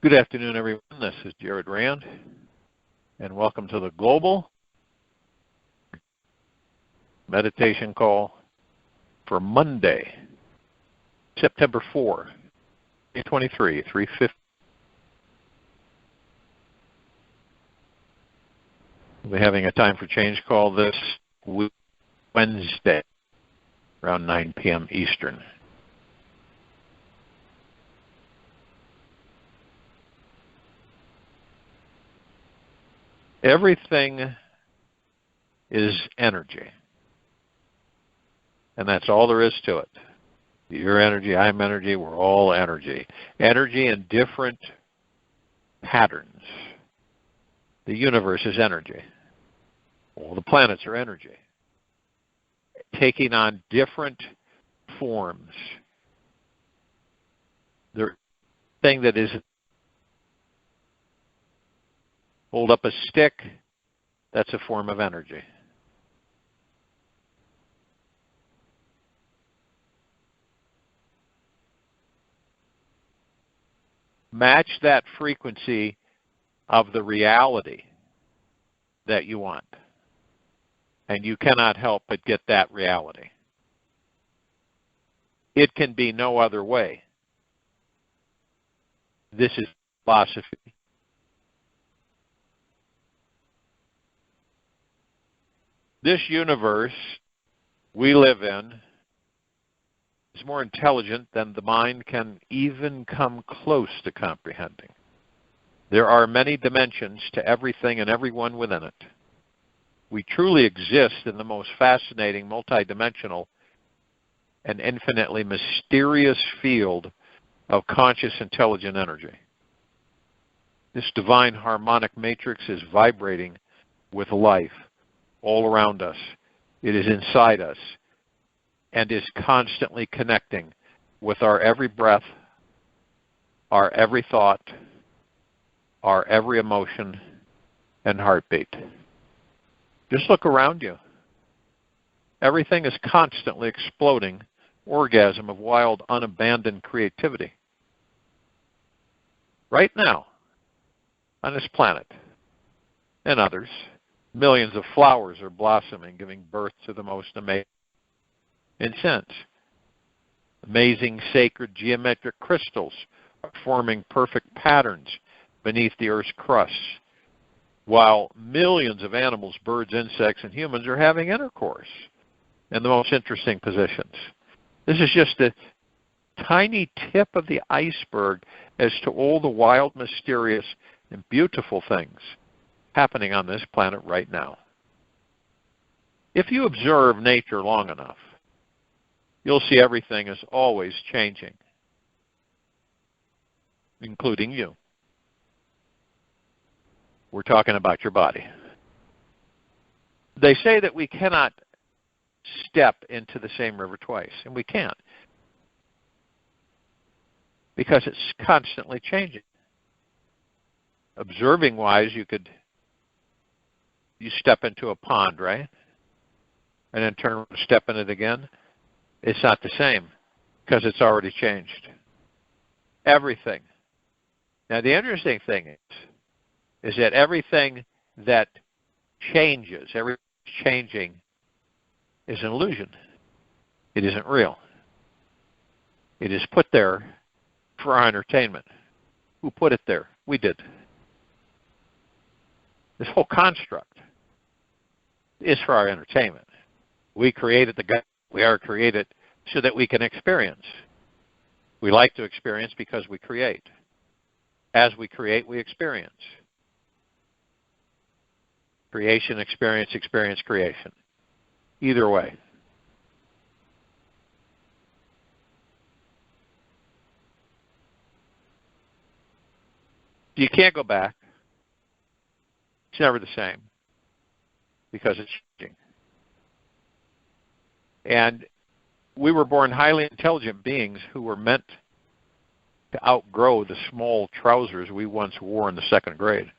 Good afternoon, everyone. This is Jared Rand, and welcome to the Global Meditation Call for Monday, September 4, 2023, 3:50. We'll be having a time for change call this Wednesday, around 9 p.m. Eastern. Everything is energy, and that's all there is to it. Your energy, I'm energy, we're all energy. Energy in different patterns. The universe is energy. All the planets are energy, taking on different forms. The thing that is hold up a stick, that's a form of energy. Match that frequency of the reality that you want, and you cannot help but get that reality. It can be no other way. This is philosophy. This universe we live in is more intelligent than the mind can even come close to comprehending. There are many dimensions to everything and everyone within it. We truly exist in the most fascinating, multidimensional, and infinitely mysterious field of conscious, intelligent energy. This divine harmonic matrix is vibrating with life all around us. It is inside us and is constantly connecting with our every breath, our every thought, our every emotion and heartbeat. Just look around you. Everything is constantly exploding, orgasm of wild, unabandoned creativity. Right now, on this planet and others, millions of flowers are blossoming, giving birth to the most amazing incense. Amazing sacred geometric crystals are forming perfect patterns beneath the Earth's crust, while millions of animals, birds, insects, and humans are having intercourse in the most interesting positions. This is just a tiny tip of the iceberg as to all the wild, mysterious, and beautiful things happening on this planet right now. If you observe nature long enough, you'll see everything is always changing, including you. We're talking about your body. They say that we cannot step into the same river twice, and we can't, because it's constantly changing. Observing-wise, you step into a pond, right? And then turn and step in it again. It's not the same because it's already changed. Everything. Now, the interesting thing is that everything that changes, everything changing, is an illusion. It isn't real. It is put there for our entertainment. Who put it there? We did. This whole construct is for our entertainment. We created we are created so that we can experience. We like to experience because we create. As we create, we experience. Creation, experience, experience, creation. Either way. You can't go back. It's never the same because it's changing. And we were born highly intelligent beings who were meant to outgrow the small trousers we once wore in the second grade.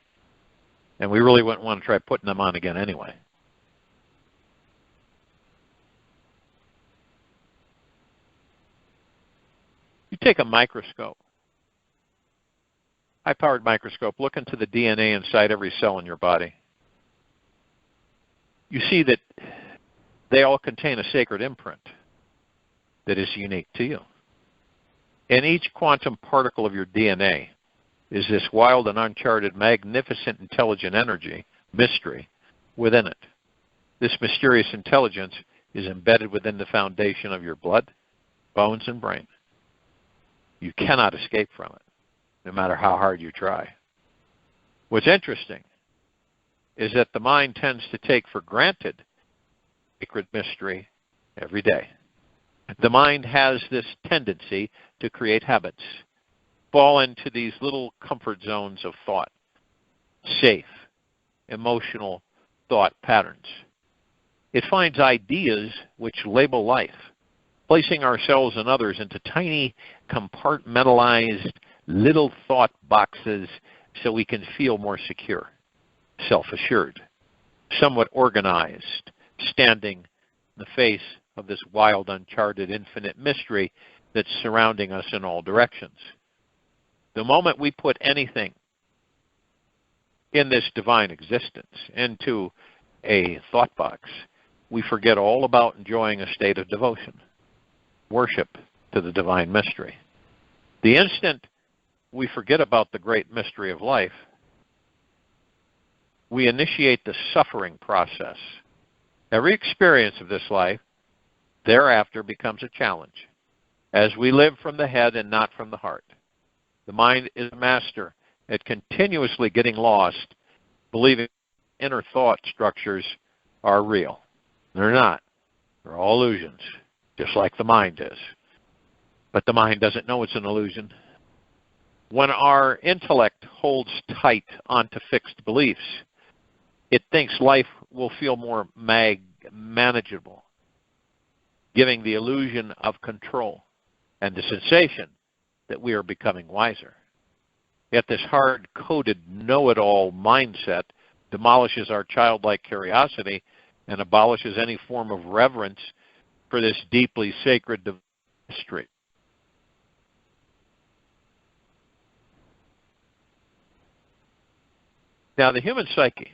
And we really wouldn't want to try putting them on again anyway. You take a microscope high-powered microscope, look into the DNA inside every cell in your body. You see that they all contain a sacred imprint that is unique to you. And each quantum particle of your DNA is this wild and uncharted, magnificent, intelligent energy, mystery, within it. This mysterious intelligence is embedded within the foundation of your blood, bones, and brain. You cannot escape from it, no matter how hard you try. What's interesting is that the mind tends to take for granted sacred mystery every day. The mind has this tendency to create habits, fall into these little comfort zones of thought, safe, emotional thought patterns. It finds ideas which label life, placing ourselves and others into tiny, compartmentalized little thought boxes so we can feel more secure, self-assured, somewhat organized, standing in the face of this wild, uncharted, infinite mystery that's surrounding us in all directions. The moment we put anything in this divine existence into a thought box, we forget all about enjoying a state of devotion, worship to the divine mystery. The instant we forget about the great mystery of life, we initiate the suffering process. Every experience of this life thereafter becomes a challenge, as we live from the head and not from the heart. The mind is a master at continuously getting lost, believing inner thought structures are real. They're not. They're all illusions, just like the mind is. But the mind doesn't know it's an illusion. When our intellect holds tight onto fixed beliefs, it thinks life will feel more manageable, giving the illusion of control and the sensation that we are becoming wiser. Yet this hard-coded know-it-all mindset demolishes our childlike curiosity and abolishes any form of reverence for this deeply sacred mystery. Now, the human psyche.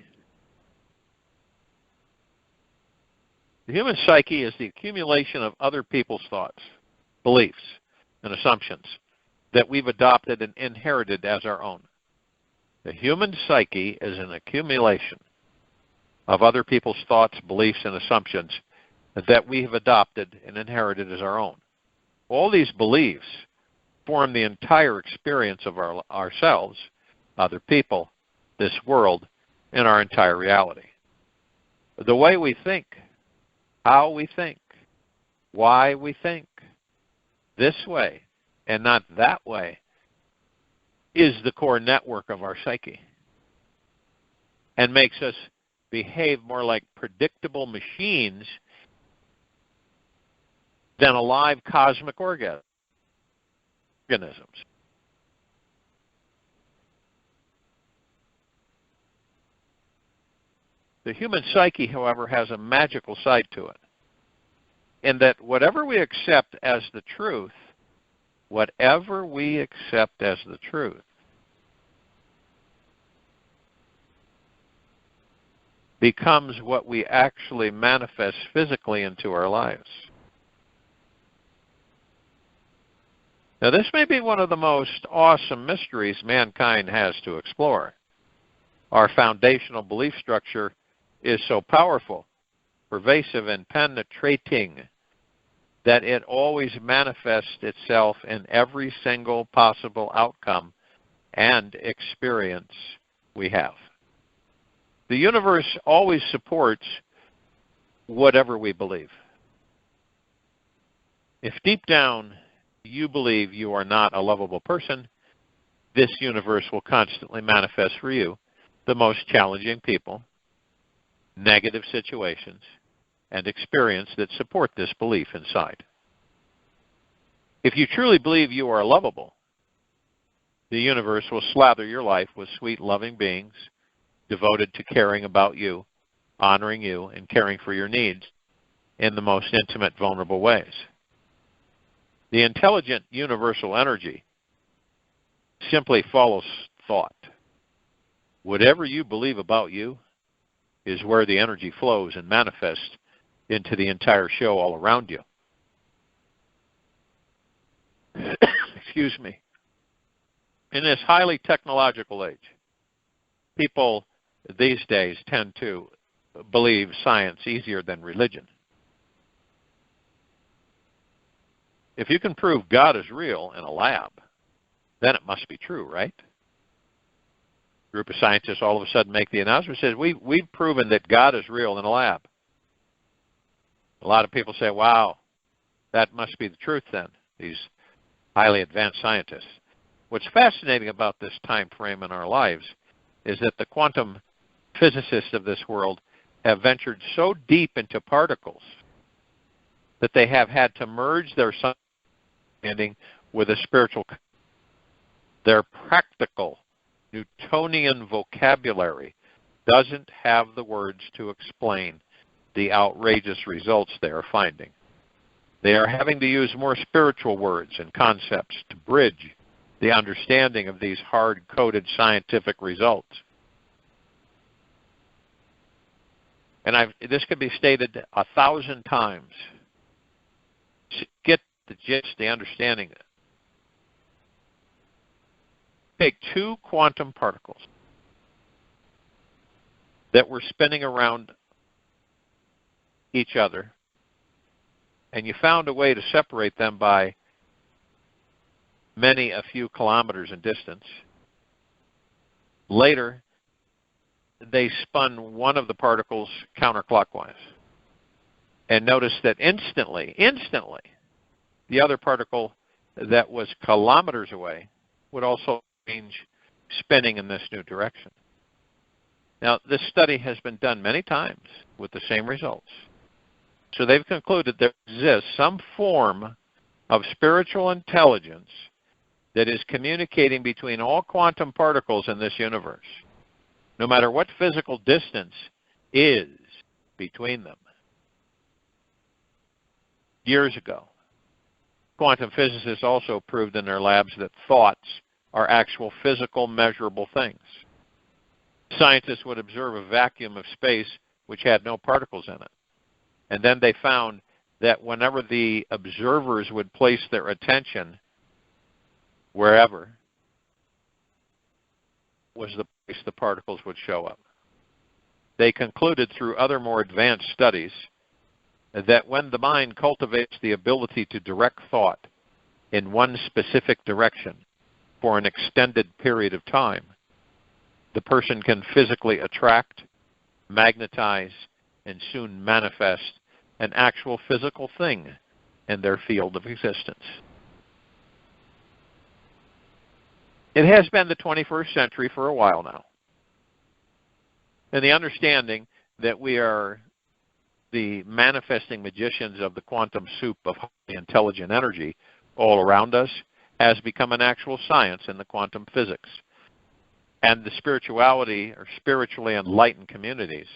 The human psyche is the accumulation of other people's thoughts, beliefs, and assumptions that we've adopted and inherited as our own. The human psyche is an accumulation of other people's thoughts, beliefs, and assumptions that we have adopted and inherited as our own. All these beliefs form the entire experience of ourselves, other people, this world, and our entire reality. The way we think, how we think, why we think, this way and not that way, is the core network of our psyche and makes us behave more like predictable machines than alive cosmic organisms. The human psyche, however, has a magical side to it, in that whatever we accept as the truth, becomes what we actually manifest physically into our lives. Now, this may be one of the most awesome mysteries mankind has to explore. Our foundational belief structure is so powerful, pervasive, and penetrating that it always manifests itself in every single possible outcome and experience we have. The universe always supports whatever we believe. If deep down you believe you are not a lovable person, this universe will constantly manifest for you the most challenging people, negative situations, and experience that support this belief inside. If you truly believe you are lovable, the universe will slather your life with sweet, loving beings devoted to caring about you, honoring you, and caring for your needs in the most intimate, vulnerable ways. The intelligent universal energy simply follows thought. Whatever you believe about you is where the energy flows and manifests into the entire show all around you. Excuse me. In this highly technological age, people these days tend to believe science easier than religion. If you can prove God is real in a lab, then it must be true, right? A group of scientists all of a sudden make the announcement, says, we've proven that God is real in a lab. A lot of people say, wow, that must be the truth then, these highly advanced scientists. What's fascinating about this time frame in our lives is that the quantum physicists of this world have ventured so deep into particles that they have had to merge their understanding with a spiritual. Their practical Newtonian vocabulary doesn't have the words to explain the outrageous results they are finding. They are having to use more spiritual words and concepts to bridge the understanding of these hard-coded scientific results. And this could be stated 1,000 times. Get the gist, the understanding. Take two quantum particles that were spinning around each other, and you found a way to separate them by a few kilometers in distance. Later, they spun one of the particles counterclockwise and noticed that instantly, the other particle that was kilometers away would also change spinning in this new direction. Now, this study has been done many times with the same results. So they've concluded there exists some form of spiritual intelligence that is communicating between all quantum particles in this universe, no matter what physical distance is between them. Years ago, quantum physicists also proved in their labs that thoughts are actual physical measurable things. Scientists would observe a vacuum of space which had no particles in it. And then they found that whenever the observers would place their attention wherever was the place the particles would show up. They concluded through other more advanced studies that when the mind cultivates the ability to direct thought in one specific direction for an extended period of time, the person can physically attract, magnetize, and soon manifest an actual physical thing in their field of existence. It has been the 21st century for a while now. And the understanding that we are the manifesting magicians of the quantum soup of highly intelligent energy all around us has become an actual science in the quantum physics. And the spirituality or spiritually enlightened communities,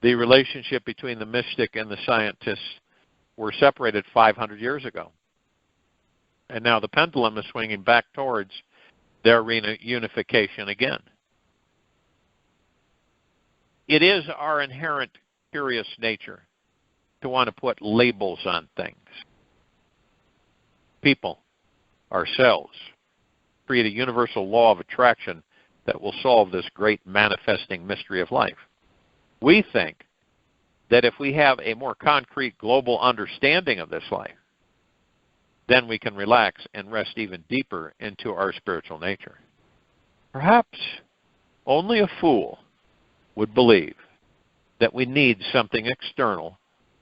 the relationship between the mystic and the scientists were separated 500 years ago. And now the pendulum is swinging back towards their reunification again. It is our inherent curious nature to want to put labels on things. People, ourselves, create a universal law of attraction that will solve this great manifesting mystery of life. We think that if we have a more concrete global understanding of this life, then we can relax and rest even deeper into our spiritual nature. Perhaps only a fool would believe that we need something external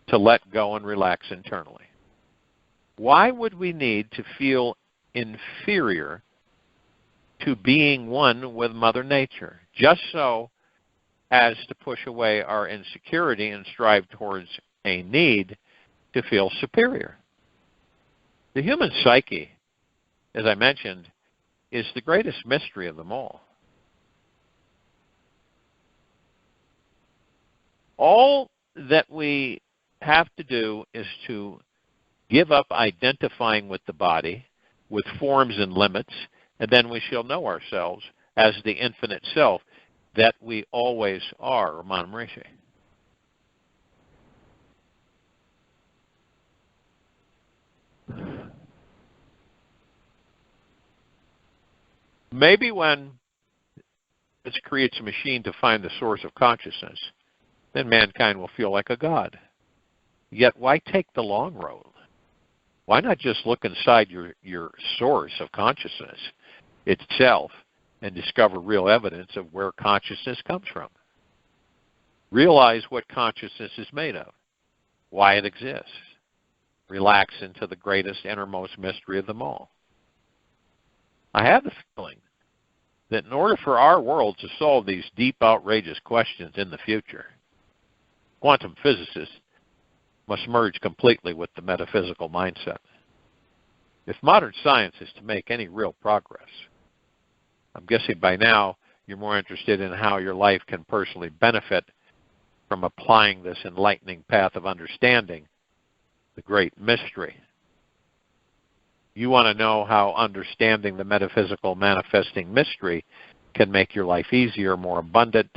to let go and relax internally. Why would we need to feel inferior to being one with Mother Nature, just so as to push away our insecurity and strive towards a need to feel superior? The human psyche, as I mentioned, is the greatest mystery of them all. All that we have to do is to give up identifying with the body, with forms and limits, and then we shall know ourselves as the infinite self that we always are, Ramana Maharishi. Maybe when this creates a machine to find the source of consciousness, then mankind will feel like a god. Yet why take the long road? Why not just look inside your source of consciousness itself and discover real evidence of where consciousness comes from? Realize what consciousness is made of, why it exists. Relax into the greatest, innermost mystery of them all. I have the feeling that in order for our world to solve these deep, outrageous questions in the future, quantum physicists must merge completely with the metaphysical mindset. If modern science is to make any real progress, I'm guessing by now you're more interested in how your life can personally benefit from applying this enlightening path of understanding, the great mystery. You want to know how understanding the metaphysical manifesting mystery can make your life easier, more abundant,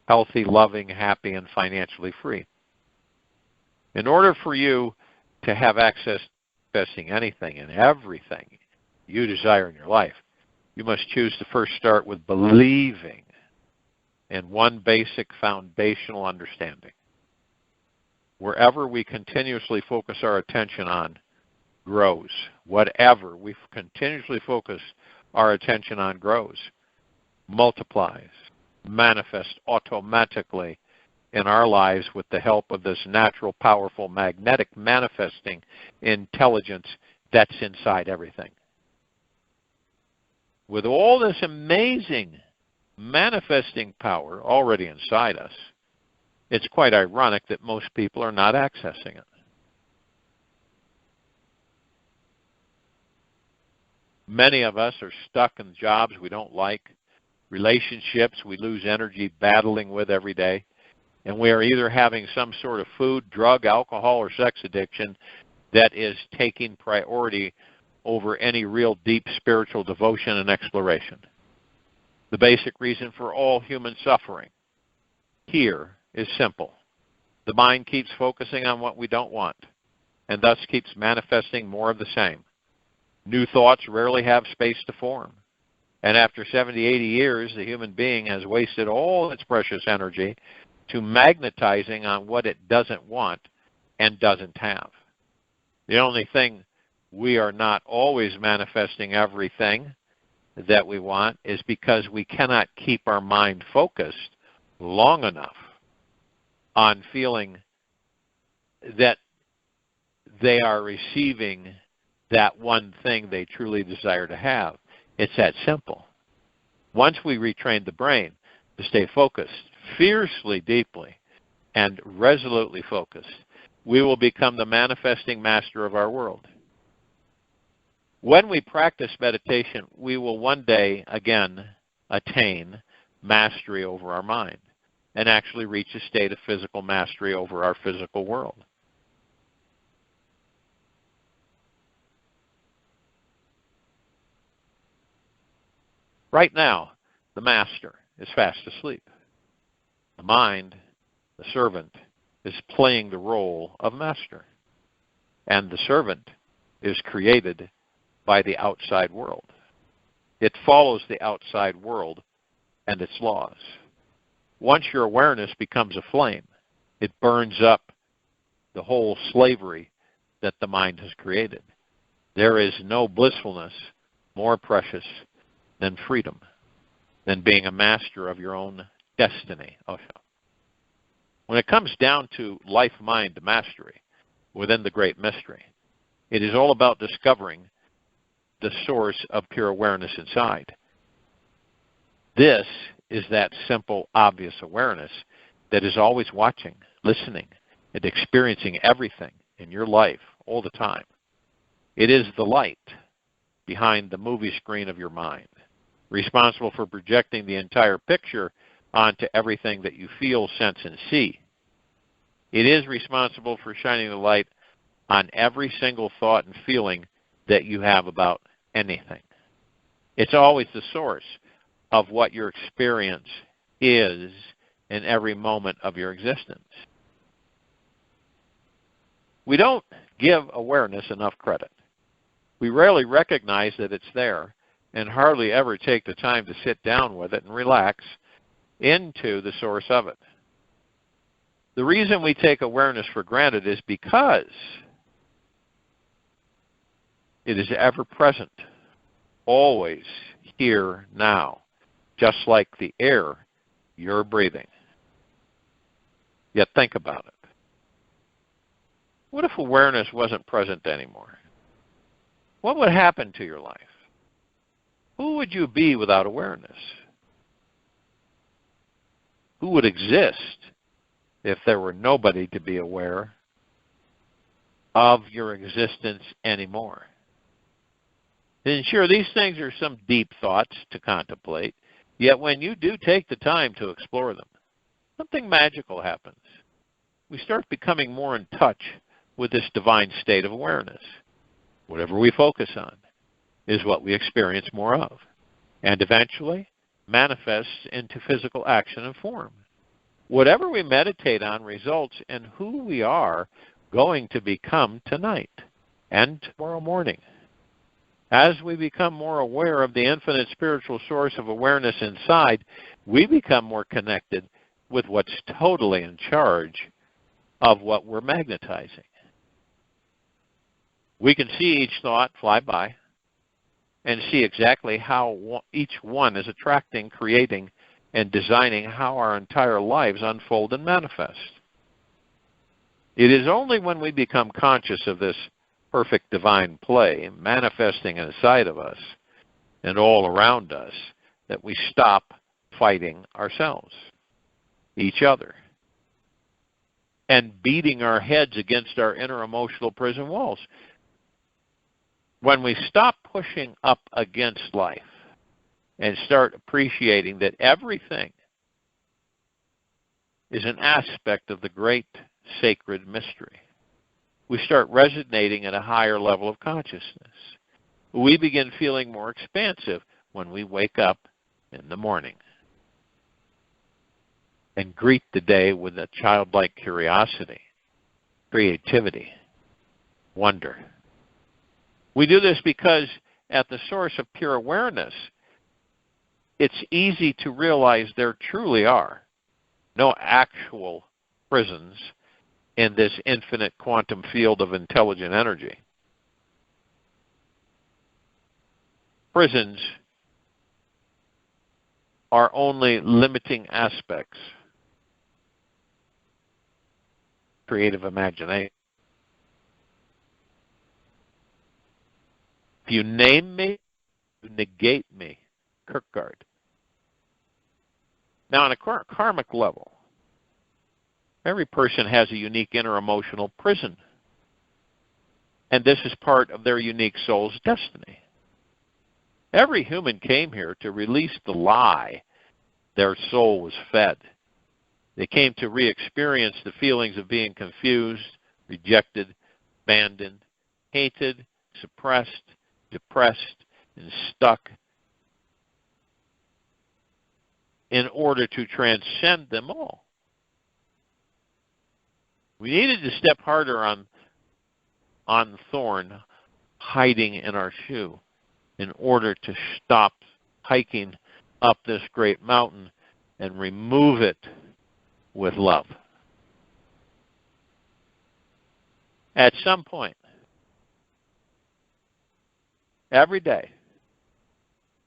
healthy, loving, happy, and financially free. In order for you to have access to manifesting anything and everything you desire in your life, you must choose to first start with believing in one basic foundational understanding. Wherever we continuously focus our attention on grows. Whatever we continuously focus our attention on grows, multiplies, manifests automatically in our lives with the help of this natural, powerful, magnetic manifesting intelligence that's inside everything. With all this amazing manifesting power already inside us, it's quite ironic that most people are not accessing it. Many of us are stuck in jobs we don't like, relationships we lose energy battling with every day, and we are either having some sort of food, drug, alcohol, or sex addiction that is taking priority over any real deep spiritual devotion and exploration. The basic reason for all human suffering here is simple. The mind keeps focusing on what we don't want, and thus keeps manifesting more of the same. New thoughts rarely have space to form. And after 70, 80 years, the human being has wasted all its precious energy to magnetizing on what it doesn't want and doesn't have. The only thing we are not always manifesting everything that we want is because we cannot keep our mind focused long enough on feeling that they are receiving that one thing they truly desire to have. It's that simple. Once we retrain the brain to stay focused, fiercely, deeply, and resolutely focused, we will become the manifesting master of our world. When we practice meditation, we will one day again attain mastery over our mind and actually reach a state of physical mastery over our physical world. Right now, the master is fast asleep. The mind, the servant, is playing the role of master. And the servant is created by the outside world. It follows the outside world and its laws. Once your awareness becomes a flame, it burns up the whole slavery that the mind has created. There is no blissfulness more precious than freedom, than being a master of your own destiny. When it comes down to life-mind mastery within the great mystery, it is all about discovering the source of pure awareness inside. This is that simple, obvious awareness that is always watching, listening, and experiencing everything in your life all the time. It is the light behind the movie screen of your mind, responsible for projecting the entire picture onto everything that you feel, sense, and see. It is responsible for shining the light on every single thought and feeling that you have about anything. It's always the source of what your experience is in every moment of your existence. We don't give awareness enough credit. We rarely recognize that it's there and hardly ever take the time to sit down with it and relax into the source of it. The reason we take awareness for granted is because it is ever present, always here now, just like the air you're breathing. Yet think about it. What if awareness wasn't present anymore? What would happen to your life? Who would you be without awareness? Who would exist if there were nobody to be aware of your existence anymore? And sure, these things are some deep thoughts to contemplate, yet when you do take the time to explore them, something magical happens. We start becoming more in touch with this divine state of awareness. Whatever we focus on is what we experience more of, and eventually manifests into physical action and form. Whatever we meditate on results in who we are going to become tonight and tomorrow morning. As we become more aware of the infinite spiritual source of awareness inside, we become more connected with what's totally in charge of what we're magnetizing. We can see each thought fly by and see exactly how each one is attracting, creating, and designing how our entire lives unfold and manifest. It is only when we become conscious of this perfect divine play manifesting inside of us and all around us that we stop fighting ourselves, each other, and beating our heads against our inner emotional prison walls. When we stop pushing up against life and start appreciating that everything is an aspect of the great sacred mystery, we start resonating at a higher level of consciousness. We begin feeling more expansive when we wake up in the morning and greet the day with a childlike curiosity, creativity, wonder. We do this because at the source of pure awareness, it's easy to realize there truly are no actual prisons in this infinite quantum field of intelligent energy. Prisons are only limiting aspects. Creative imagination. If you name me, you negate me. Kierkegaard. Now, on a karmic level, every person has a unique inner emotional prison, and this is part of their unique soul's destiny. Every human came here to release the lie their soul was fed. They came to re-experience the feelings of being confused, rejected, abandoned, hated, suppressed, depressed, and stuck in order to transcend them all. We needed to step harder on the thorn hiding in our shoe in order to stop hiking up this great mountain and remove it with love. At some point, every day,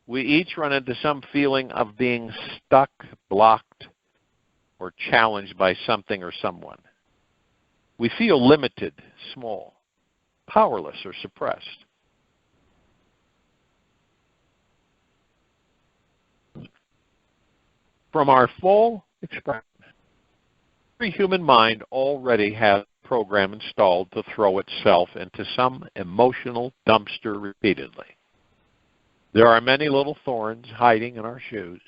we each run into some feeling of being stuck, blocked, or challenged by something or someone. We feel limited, small, powerless, or suppressed. From our full expression, every human mind already has a program installed to throw itself into some emotional dumpster repeatedly. There are many little thorns hiding in our shoes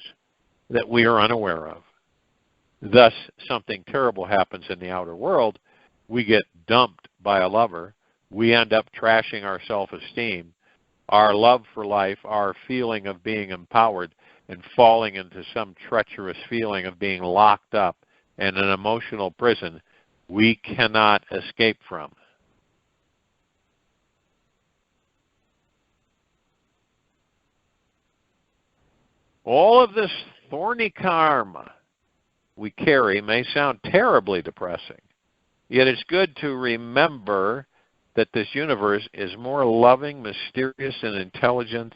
that we are unaware of. Thus, something terrible happens in the outer world. We get dumped by a lover. We end up trashing our self-esteem, our love for life, our feeling of being empowered, and falling into some treacherous feeling of being locked up in an emotional prison we cannot escape from. All of this thorny karma we carry may sound terribly depressing, yet it's good to remember that this universe is more loving, mysterious, and intelligent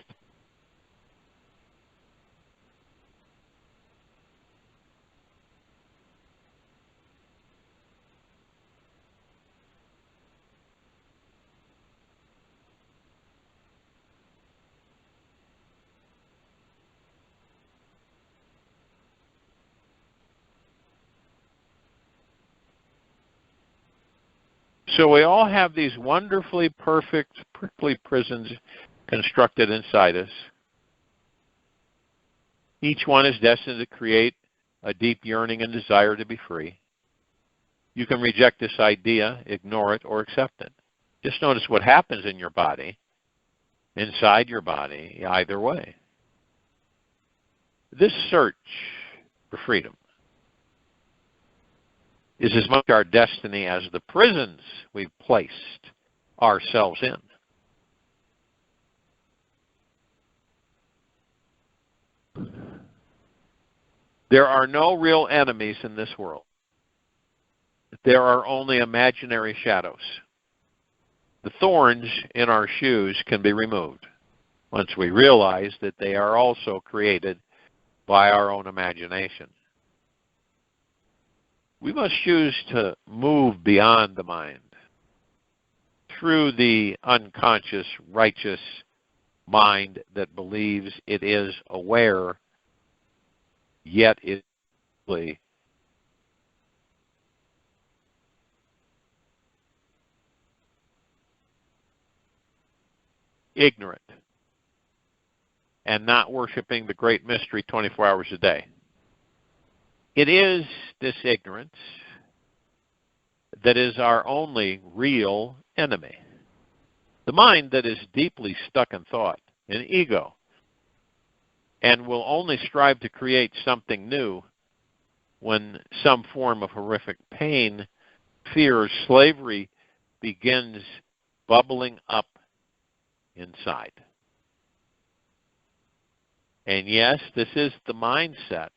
So we all have these wonderfully perfect, prickly prisons constructed inside us. Each one is destined to create a deep yearning and desire to be free. You can reject this idea, ignore it, or accept it. Just notice what happens in your body, inside your body, either way. This search for freedom is as much our destiny as the prisons we've placed ourselves in. There are no real enemies in this world. There are only imaginary shadows. The thorns in our shoes can be removed once we realize that they are also created by our own imagination. We must choose to move beyond the mind through the unconscious, righteous mind that believes it is aware, yet it is ignorant and not worshiping the great mystery 24 hours a day. It is this ignorance that is our only real enemy. The mind that is deeply stuck in thought and ego and will only strive to create something new when some form of horrific pain, fear, or slavery begins bubbling up inside. And yes, this is the mindset.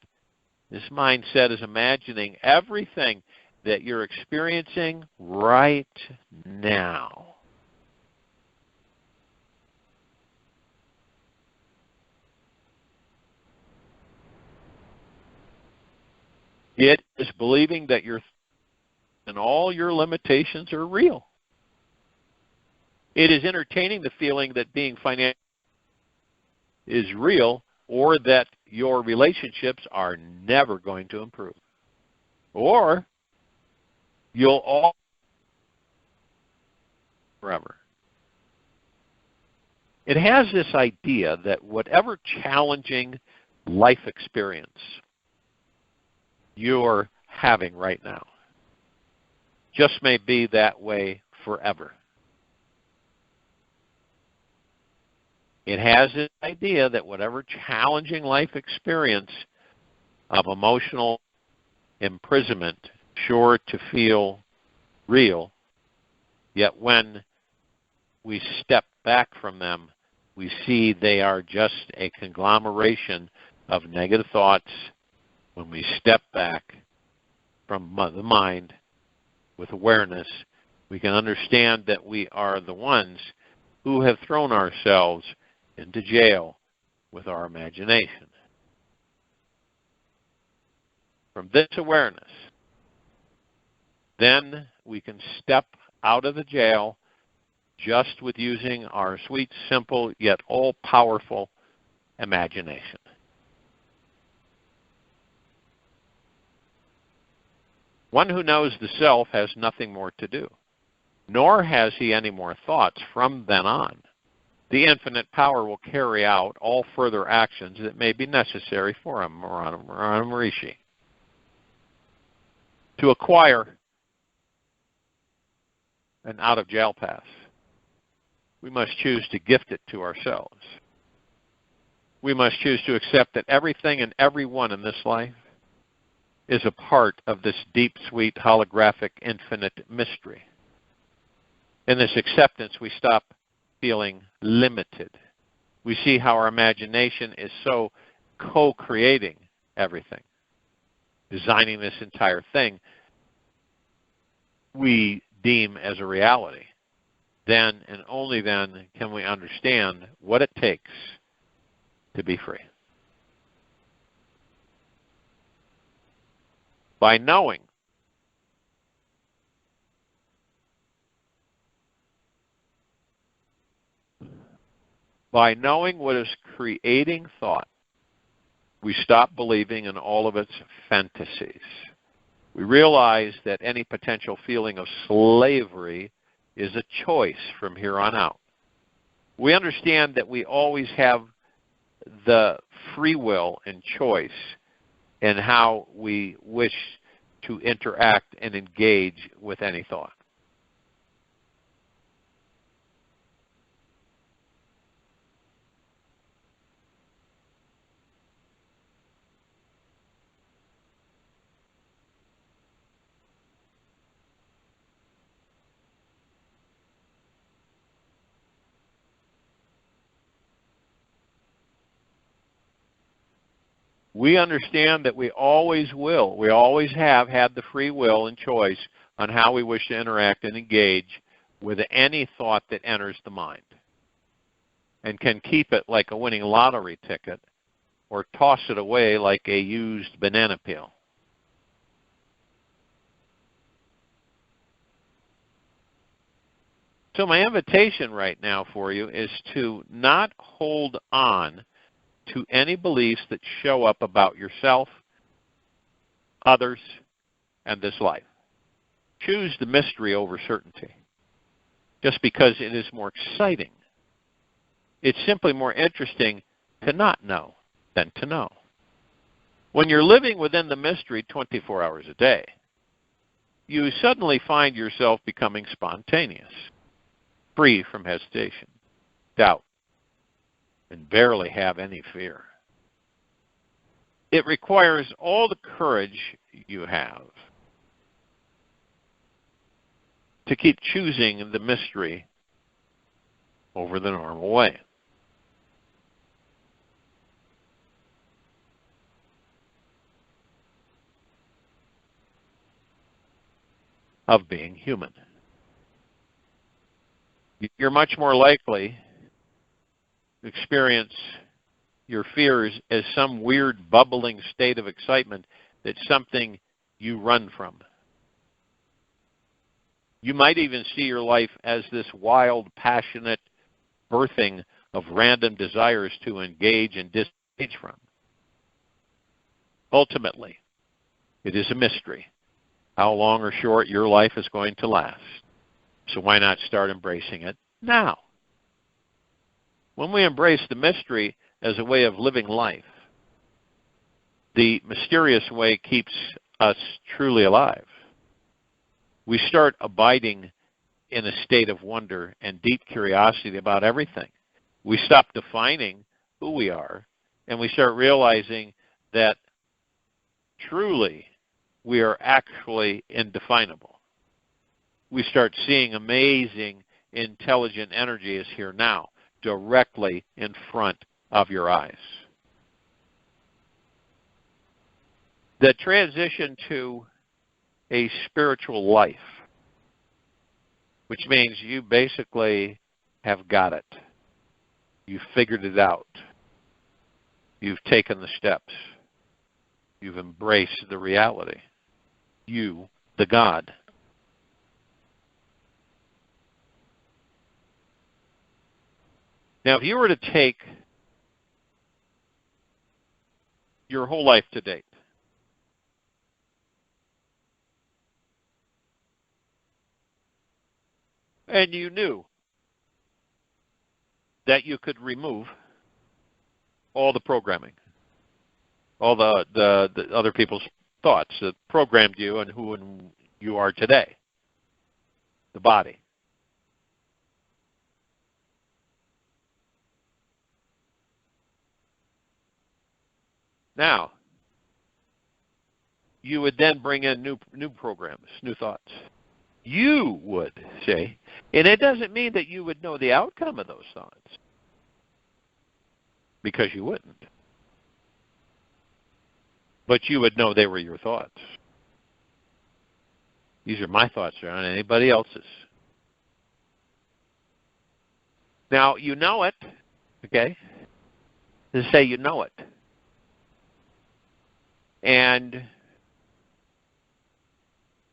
This mindset is imagining everything that you're experiencing right now. It is believing that and all your limitations are real. It is entertaining the feeling that being financially is real, or that your relationships are never going to improve. Or you'll all forever. It has this idea that whatever challenging life experience you're having right now just may be that way forever. It has this idea that whatever challenging life experience of emotional imprisonment, sure to feel real, yet when we step back from them, we see they are just a conglomeration of negative thoughts. When we step back from the mind with awareness, we can understand that we are the ones who have thrown ourselves into jail with our imagination. From this awareness, then we can step out of the jail just with using our sweet, simple, yet all-powerful imagination. One who knows the self has nothing more to do, nor has he any more thoughts from then on. The infinite power will carry out all further actions that may be necessary for him, Rishi, to acquire an out-of-jail pass. We must choose to gift it to ourselves. We must choose to accept that everything and everyone in this life is a part of this deep, sweet, holographic, infinite mystery. In this acceptance, we stop feeling limited. We see how our imagination is so co-creating everything, designing this entire thing we deem as a reality. Then and only then can we understand what it takes to be free. By knowing what is creating thought, we stop believing in all of its fantasies. We realize that any potential feeling of slavery is a choice from here on out. We understand that we always have the free will and choice in how we wish to interact and engage with any thought. We understand that we always will, we always have had the free will and choice on how we wish to interact and engage with any thought that enters the mind, and can keep it like a winning lottery ticket or toss it away like a used banana peel. So my invitation right now for you is to not hold on to any beliefs that show up about yourself, others, and this life. Choose the mystery over certainty, just because it is more exciting. It's simply more interesting to not know than to know. When you're living within the mystery 24 hours a day, you suddenly find yourself becoming spontaneous, free from hesitation, doubt, and barely have any fear. It requires all the courage you have to keep choosing the mystery over the normal way. Of being human. You're much more likely to experience your fears as some weird bubbling state of excitement that's something you run from. You might even see your life as this wild, passionate birthing of random desires to engage and disengage from. Ultimately, it is a mystery how long or short your life is going to last. So why not start embracing it now? When we embrace the mystery as a way of living life, the mysterious way keeps us truly alive. We start abiding in a state of wonder and deep curiosity about everything. We stop defining who we are, and we start realizing that truly we are actually indefinable. We start seeing amazing, intelligent energy is here now, directly in front of your eyes. The transition to a spiritual life, which means you basically have got it. You've figured it out. You've taken the steps. You've embraced the reality. You, the God. Now, if you were to take your whole life to date, and you knew that you could remove all the programming, all the other people's thoughts that programmed you and who you are today, the body. Now, you would then bring in new programs, new thoughts. You would say, and it doesn't mean that you would know the outcome of those thoughts, because you wouldn't. But you would know they were your thoughts. These are my thoughts, they're not anybody else's. Now, you know it, okay? To say you know it.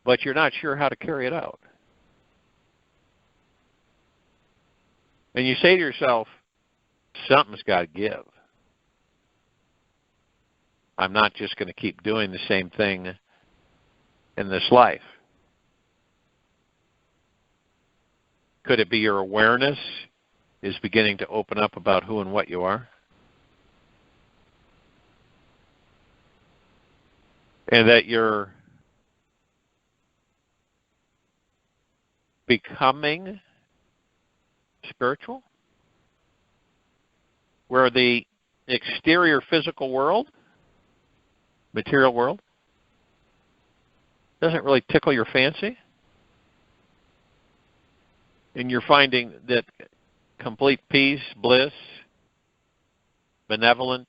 But you're not sure how to carry it out. And you say to yourself, something's got to give. I'm not just going to keep doing the same thing in this life. Could it be your awareness is beginning to open up about who and what you are? And that you're becoming spiritual? Where the exterior physical world, material world, doesn't really tickle your fancy? And you're finding that complete peace, bliss, benevolence,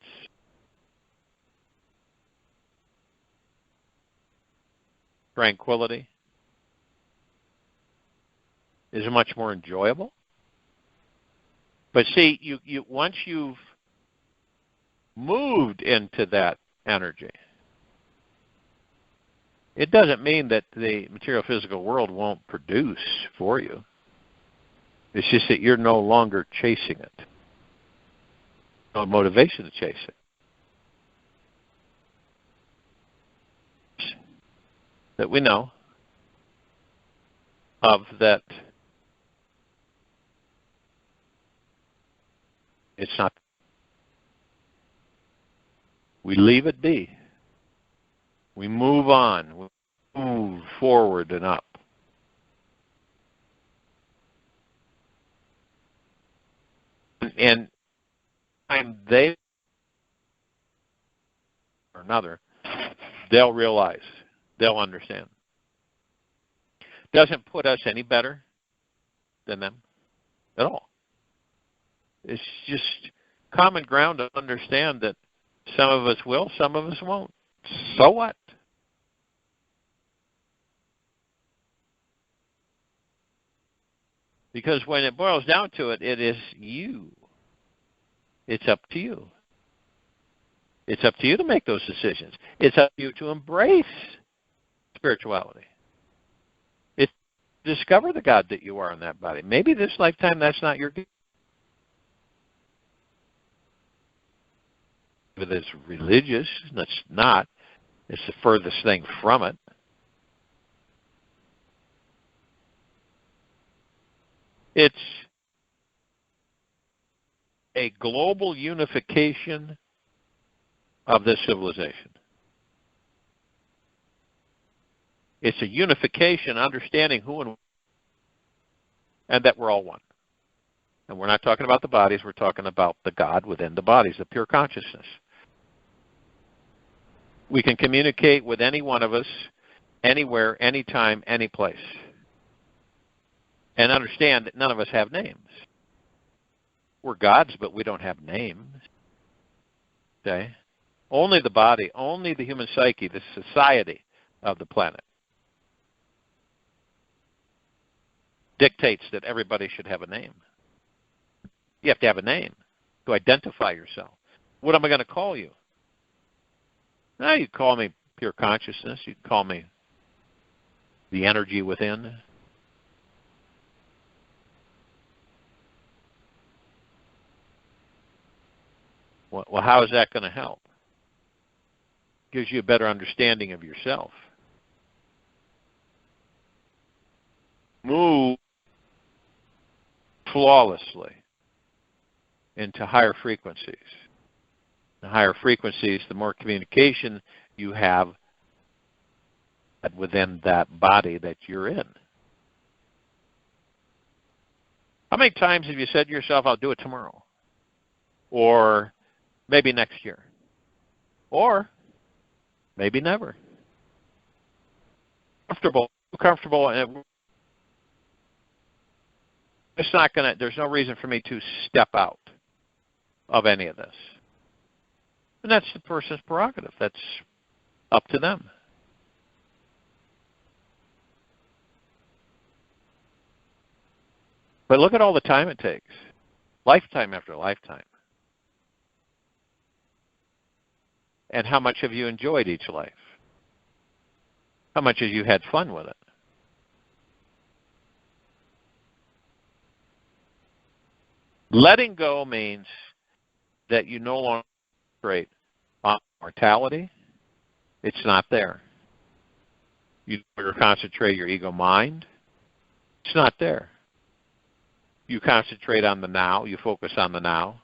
tranquility is much more enjoyable. But see, you once you've moved into that energy, it doesn't mean that the material physical world won't produce for you. It's just that you're no longer chasing it. No motivation to chase it. That we know of that it's not. We leave it be. We move on. We move forward and up. And they or another, they'll realize, they'll understand. Doesn't put us any better than them at all. It's just common ground to understand that some of us will, some of us won't. So what? Because when it boils down to it, it is you. It's up to you. It's up to you to make those decisions. It's up to you to embrace spirituality. It's discover the God that you are in that body. Maybe this lifetime that's not your gift. If it's religious, that's not. It's the furthest thing from it. It's a global unification of this civilization. It's a unification, understanding who and that we're all one. And we're not talking about the bodies, we're talking about the God within the bodies, the pure consciousness. We can communicate with any one of us, anywhere, anytime, any place. And understand that none of us have names. We're gods, but we don't have names. Okay? Only the body, only the human psyche, the society of the planet dictates that everybody should have a name. You have to have a name to identify yourself. What am I going to call you? Now you call me pure consciousness. You call me the energy within. Well, how is that going to help? Gives you a better understanding of yourself. Move flawlessly into higher frequencies. The higher frequencies, the more communication you have within that body that you're in. How many times have you said to yourself, I'll do it tomorrow? Or maybe next year? Or maybe never. Comfortable, and it's not going to, there's no reason for me to step out of any of this. And that's the person's prerogative. That's up to them. But look at all the time it takes. Lifetime after lifetime. And how much have you enjoyed each life? How much have you had fun with it? Letting go means that you no longer concentrate on mortality. It's not there. You no longer concentrate your ego mind. It's not there. You concentrate on the now. You focus on the now.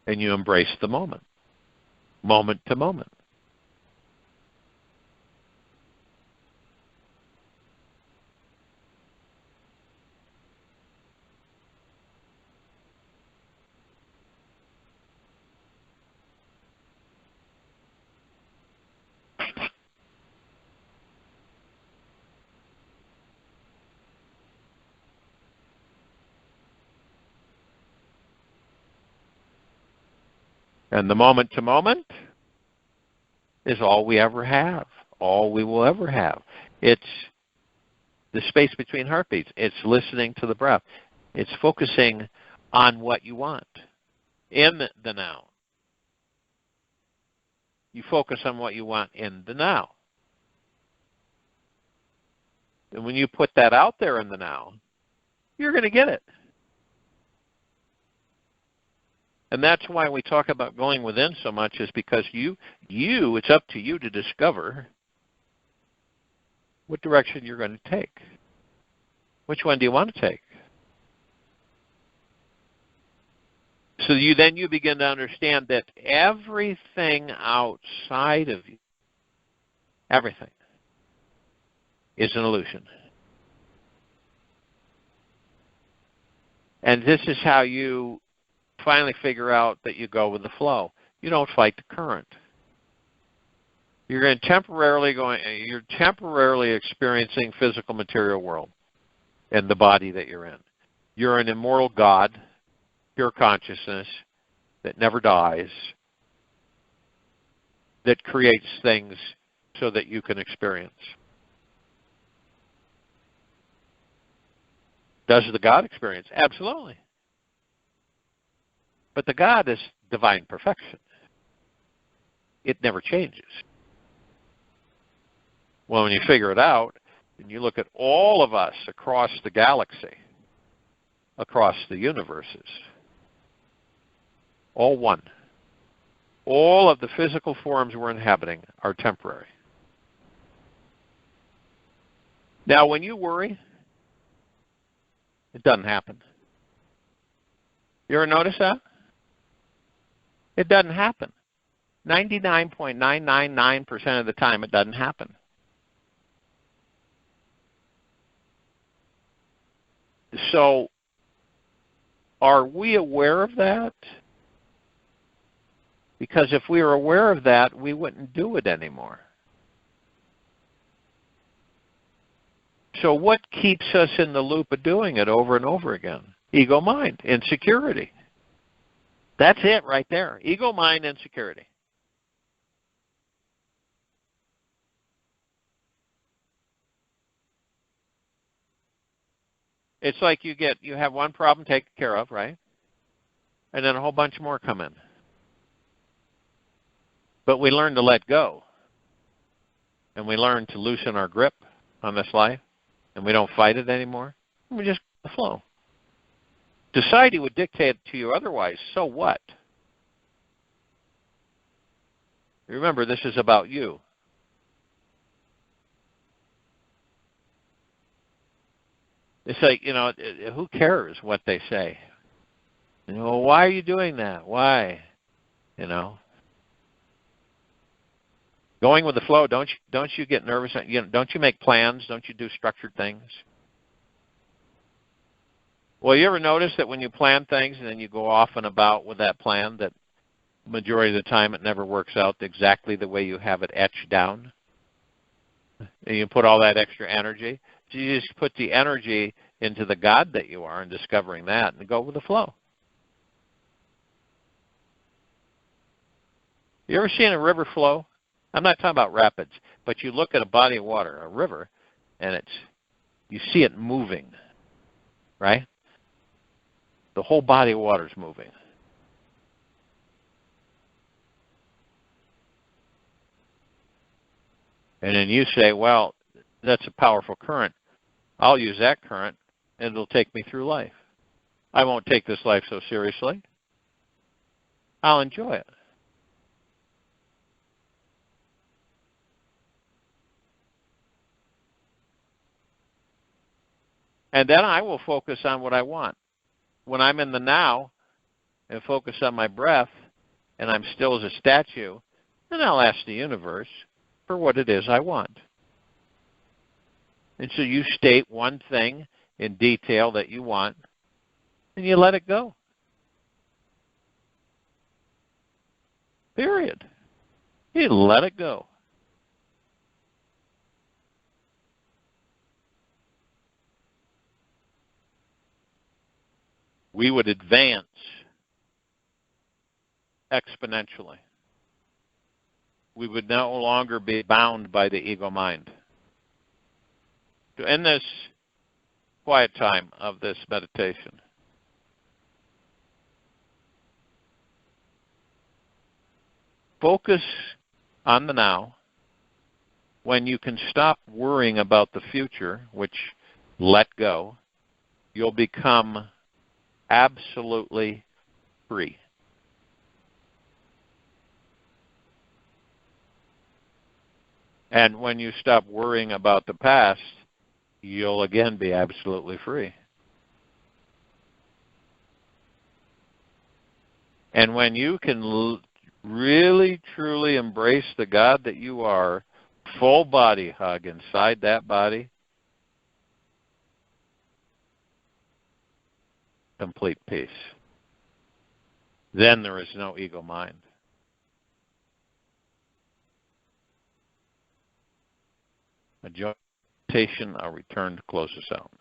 And you embrace the moment, moment to moment. And the moment to moment is all we ever have, all we will ever have. It's the space between heartbeats. It's listening to the breath. It's focusing on what you want in the now. You focus on what you want in the now. And when you put that out there in the now, you're going to get it. And that's why we talk about going within so much, is because it's up to you to discover what direction you're going to take. Which one do you want to take? So you begin to understand that everything outside of you, everything, is an illusion. And this is how you finally figure out that you go with the flow. You don't fight the current. You're temporarily experiencing physical material world and the body that you're in. You're an immortal God, pure consciousness that never dies, that creates things so that you can experience. Does the God experience? Absolutely. But the God is divine perfection. It never changes. Well, when you figure it out, and you look at all of us across the galaxy, across the universes, all one. All of the physical forms we're inhabiting are temporary. Now, when you worry, it doesn't happen. You ever notice that? It doesn't happen. 99.999% of the time, it doesn't happen. So, are we aware of that? Because if we were aware of that, we wouldn't do it anymore. So what keeps us in the loop of doing it over and over again? Ego, mind, insecurity. That's it right there. Ego, mind, insecurity. It's like you have one problem taken care of, right? And then a whole bunch more come in. But we learn to let go. And we learn to loosen our grip on this life. And we don't fight it anymore. We just flow. Society would dictate to you otherwise. So what? Remember, this is about you. It's like, who cares what they say? Why are you doing that? Why? Going with the flow, don't you get nervous? Don't you make plans? Don't you do structured things? Well, you ever notice that when you plan things and then you go off and about with that plan, that majority of the time it never works out exactly the way you have it etched down? And you put all that extra energy. So you just put the energy into the God that you are and discovering that and go with the flow. You ever seen a river flow? I'm not talking about rapids, but you look at a body of water, a river, and you see it moving, right? The whole body of water is moving. And then you say, well, that's a powerful current. I'll use that current, and it'll take me through life. I won't take this life so seriously. I'll enjoy it. And then I will focus on what I want. When I'm in the now and focus on my breath, and I'm still as a statue, then I'll ask the universe for what it is I want. And so you state one thing in detail that you want, and you let it go. Period. You let it go. We would advance exponentially. We would no longer be bound by the ego mind. To end this quiet time of this meditation, focus on the now. When you can stop worrying about the future, which let go, you'll become absolutely free. And when you stop worrying about the past, you'll again be absolutely free. And when you can really, truly embrace the God that you are, full body hug inside that body, complete peace. Then there is no ego mind. A joint meditation, I'll return to close us out.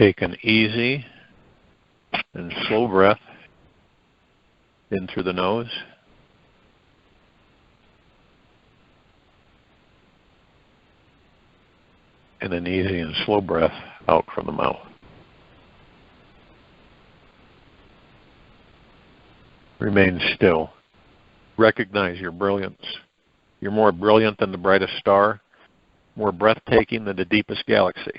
Take an easy and slow breath in through the nose. And an easy and slow breath out from the mouth. Remain still. Recognize your brilliance. You're more brilliant than the brightest star, more breathtaking than the deepest galaxy.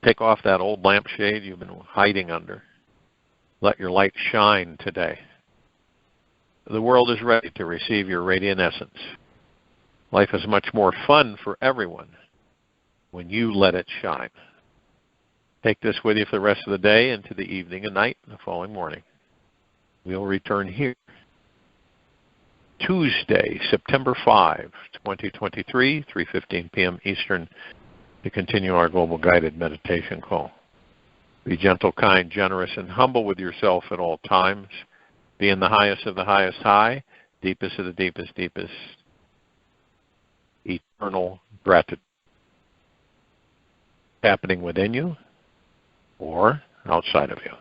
Take off that old lampshade you've been hiding under. Let your light shine today. The world is ready to receive your radiant essence. Life is much more fun for everyone when you let it shine. Take this with you for the rest of the day, into the evening and night and the following morning. We'll return here Tuesday, September 5, 2023, 3:15 p.m. Eastern, to continue our global guided meditation call. Be gentle, kind, generous, and humble with yourself at all times. Be in the highest of the highest high, deepest of the deepest, deepest eternal gratitude. Happening within you or outside of you.